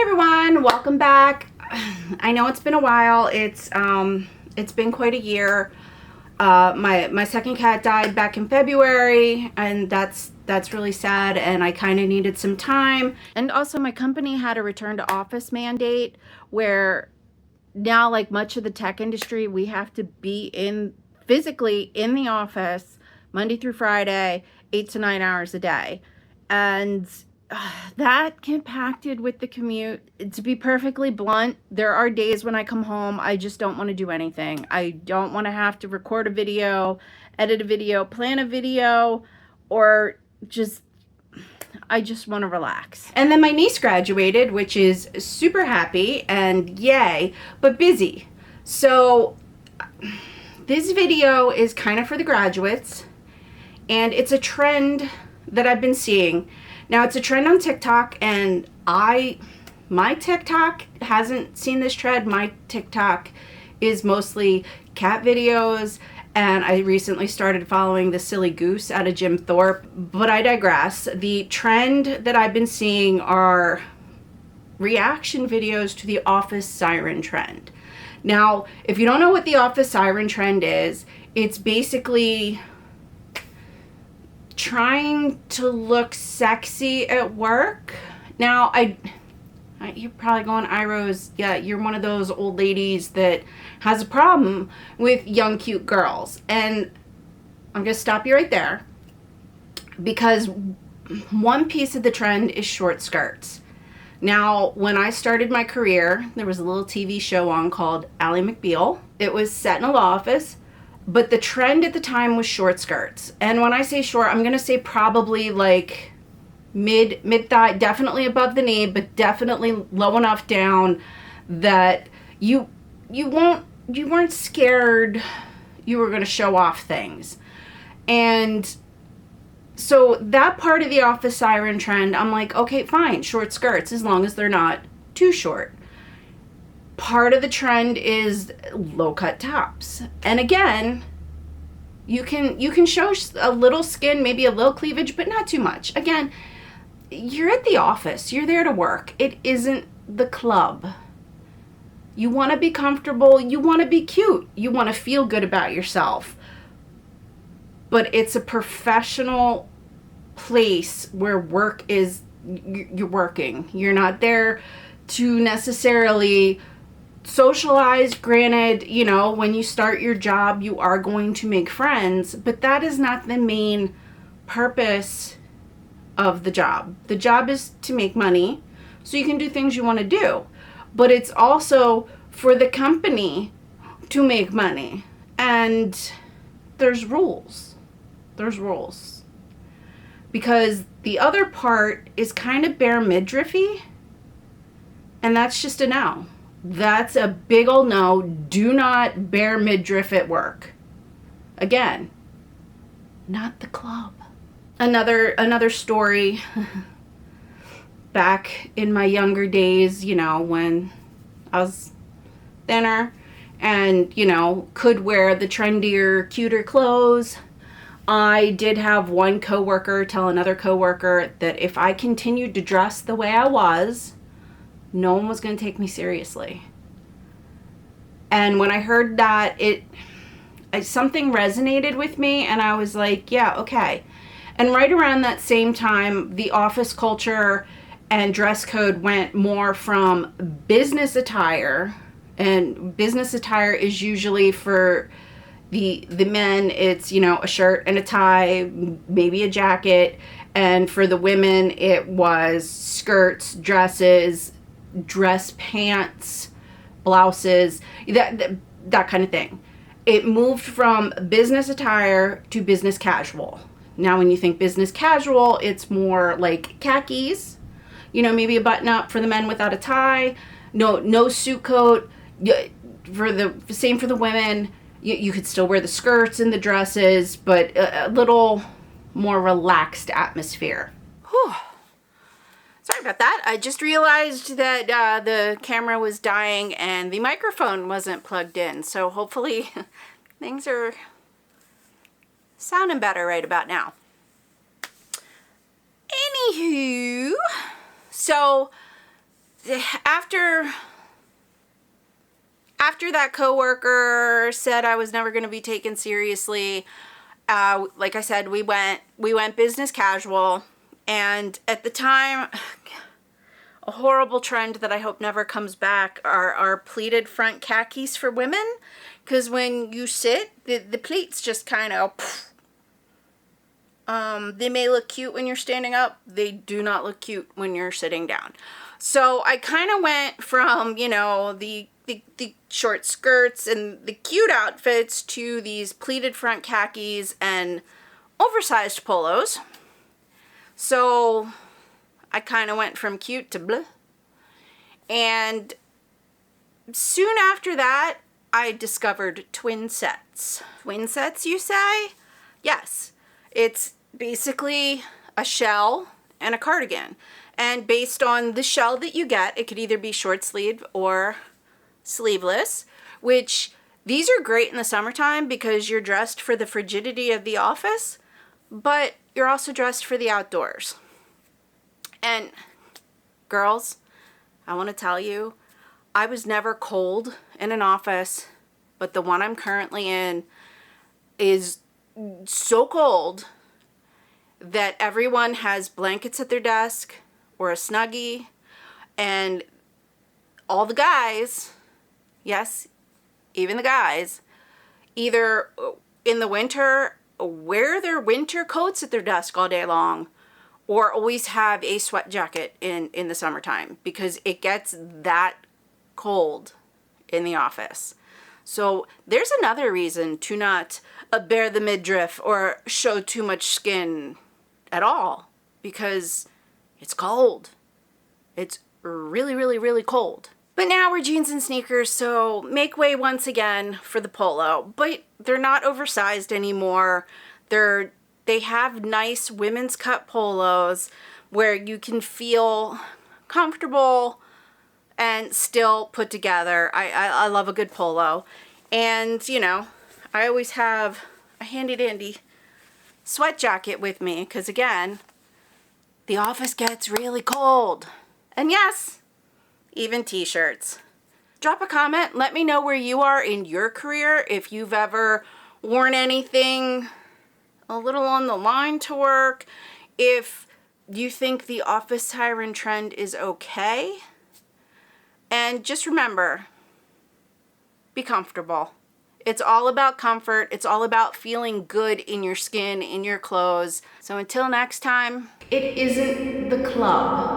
Hey everyone, welcome back. I know it's been a while. It's been quite a year. My second cat died back in February, and that's really sad, and I kind of needed some time. And also my company had a return to office mandate where now, like much of the tech industry, we have to be physically in the office Monday through Friday, 8 to 9 hours a day. And that compacted with the commute. To be perfectly blunt, there are days when I come home, I just don't want to do anything. I don't want to have to record a video, edit a video, plan a video, or I just want to relax. And then my niece graduated, which is super happy and yay, but busy. So this video is kind of for the graduates, and it's a trend that I've been seeing. Now, it's a trend on TikTok, and my TikTok hasn't seen this trend. My TikTok is mostly cat videos, and I recently started following the silly goose out of Jim Thorpe, but I digress. The trend that I've been seeing are reaction videos to the office siren trend. Now, if you don't know what the office siren trend is, it's basically trying to look sexy at work. Now, you're probably going, Irose, yeah, you're one of those old ladies that has a problem with young, cute girls. And I'm going to stop you right there, because one piece of the trend is short skirts. Now, when I started my career, there was a little TV show on called Ally McBeal. It was set in a law office, but the trend at the time was short skirts. And when I say short, I'm going to say probably like mid-thigh, definitely above the knee, but definitely low enough down that you weren't scared you were going to show off things. And so that part of the office siren trend, I'm like, okay, fine, short skirts, as long as they're not too short. Part of the trend is low-cut tops. And again, you can show a little skin, maybe a little cleavage, but not too much. Again, you're at the office. You're there to work. It isn't the club. You want to be comfortable. You want to be cute. You want to feel good about yourself. But it's a professional place where work is, you're working. You're not there to necessarily socialize. Granted, you know, when you start your job, you are going to make friends, but that is not the main purpose of the job. The job is to make money so you can do things you want to do, but it's also for the company to make money, and there's rules. Because the other part is kind of bare midriffy, and that's just a no. That's a big old no. Do not bare midriff at work. Again, not the club. Another story. Back in my younger days, you know, when I was thinner and, you know, could wear the trendier, cuter clothes, I did have one coworker tell another coworker that if I continued to dress the way I was, no one was going to take me seriously. And when I heard that, something resonated with me, and I was like, yeah, okay. And right around that same time, the office culture and dress code went more from business attire, and business attire is usually for the men. It's, you know, a shirt and a tie, maybe a jacket, and for the women it was skirts, dresses, dress pants, blouses, that kind of thing. It moved from business attire to business casual. Now, when you think business casual, it's more like khakis, you know, maybe a button up for the men without a tie, no suit coat. Same for the women. You could still wear the skirts and the dresses, but a little more relaxed atmosphere. Whew. Sorry about that. I just realized that the camera was dying and the microphone wasn't plugged in. So hopefully things are sounding better right about now. Anywho, so after that coworker said I was never going to be taken seriously, like I said, we went business casual. And at the time, a horrible trend that I hope never comes back are pleated front khakis for women. Because when you sit, the pleats just kind of, they may look cute when you're standing up. They do not look cute when you're sitting down. So I kind of went from, you know, the short skirts and the cute outfits to these pleated front khakis and oversized polos. So I kind of went from cute to bleh. And soon after that, I discovered twin sets. Twin sets, you say? Yes. It's basically a shell and a cardigan. And based on the shell that you get, it could either be short sleeved or sleeveless, which these are great in the summertime because you're dressed for the frigidity of the office, but you're also dressed for the outdoors. And girls, I want to tell you, I was never cold in an office, but the one I'm currently in is so cold that everyone has blankets at their desk or a Snuggie, and all the guys, yes, even the guys, either in the winter wear their winter coats at their desk all day long, or always have a sweat jacket in the summertime because it gets that cold in the office. So there's another reason to not bare the midriff or show too much skin at all, because it's cold. It's really, really, really cold. But now we're jeans and sneakers, so make way once again for the polo. But they're not oversized anymore. They have nice women's cut polos where you can feel comfortable and still put together. I love a good polo. And, you know, I always have a handy dandy sweat jacket with me because, again, the office gets really cold. And yes, even t-shirts. Drop a comment. Let me know where you are in your career, if you've ever worn anything a little on the line to work, if you think the office siren trend is okay. And just remember, be comfortable. It's all about comfort. It's all about feeling good in your skin, in your clothes. So until next time, it isn't the club